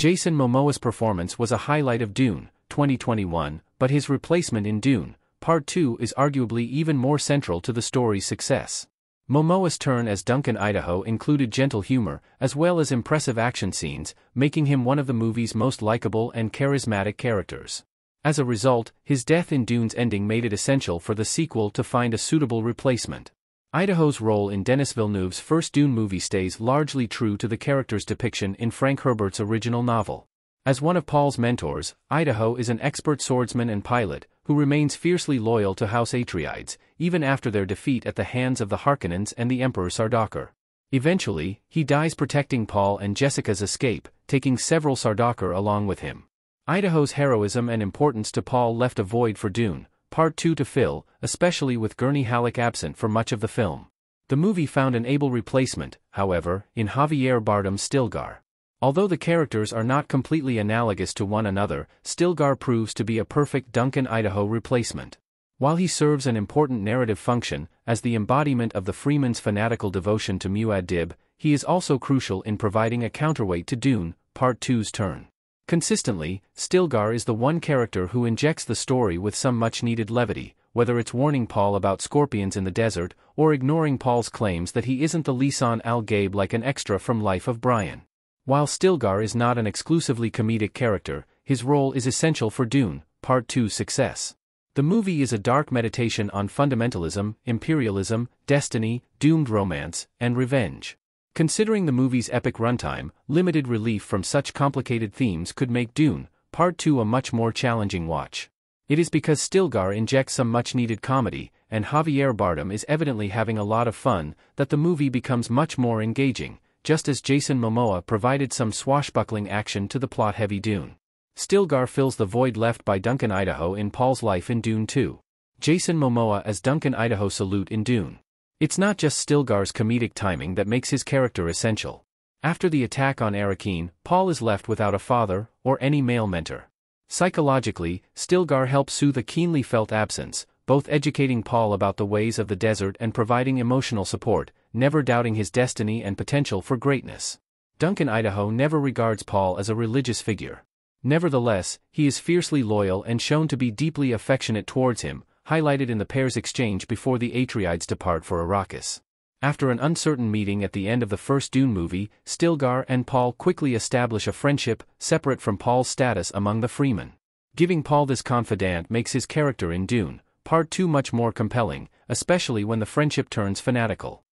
Jason Momoa's performance was a highlight of Dune, 2021, but his replacement in Dune, Part 2 is arguably even more central to the story's success. Momoa's turn as Duncan Idaho included gentle humor, as well as impressive action scenes, making him one of the movie's most likable and charismatic characters. As a result, his death in Dune's ending made it essential for the sequel to find a suitable replacement. Idaho's role in Denis Villeneuve's first Dune movie stays largely true to the character's depiction in Frank Herbert's original novel. As one of Paul's mentors, Idaho is an expert swordsman and pilot, who remains fiercely loyal to House Atreides, even after their defeat at the hands of the Harkonnens and the Emperor Sardaukar. Eventually, he dies protecting Paul and Jessica's escape, taking several Sardaukar along with him. Idaho's heroism and importance to Paul left a void for Dune, Part 2 to fill, especially with Gurney Halleck absent for much of the film. The movie found an able replacement, however, in Javier Bardem's Stilgar. Although the characters are not completely analogous to one another, Stilgar proves to be a perfect Duncan Idaho replacement. While he serves an important narrative function, as the embodiment of the Freeman's fanatical devotion to Muad'Dib, he is also crucial in providing a counterweight to Dune, Part 2's turn. Consistently, Stilgar is the one character who injects the story with some much-needed levity, whether it's warning Paul about scorpions in the desert, or ignoring Paul's claims that he isn't the Lisan al-Gaib like an extra from Life of Brian. While Stilgar is not an exclusively comedic character, his role is essential for Dune, Part 2's success. The movie is a dark meditation on fundamentalism, imperialism, destiny, doomed romance, and revenge. Considering the movie's epic runtime, limited relief from such complicated themes could make Dune, Part 2 a much more challenging watch. It is because Stilgar injects some much-needed comedy, and Javier Bardem is evidently having a lot of fun, that the movie becomes much more engaging, just as Jason Momoa provided some swashbuckling action to the plot-heavy Dune. Stilgar fills the void left by Duncan Idaho in Paul's life in Dune 2. Jason Momoa as Duncan Idaho salute in Dune. It's not just Stilgar's comedic timing that makes his character essential. After the attack on Arrakeen, Paul is left without a father, or any male mentor. Psychologically, Stilgar helps soothe a keenly felt absence, both educating Paul about the ways of the desert and providing emotional support, never doubting his destiny and potential for greatness. Duncan Idaho never regards Paul as a religious figure. Nevertheless, he is fiercely loyal and shown to be deeply affectionate towards him, highlighted in the pair's exchange before the Atreides depart for Arrakis. After an uncertain meeting at the end of the first Dune movie, Stilgar and Paul quickly establish a friendship, separate from Paul's status among the Freemen. Giving Paul this confidant makes his character in Dune, Part 2 much more compelling, especially when the friendship turns fanatical.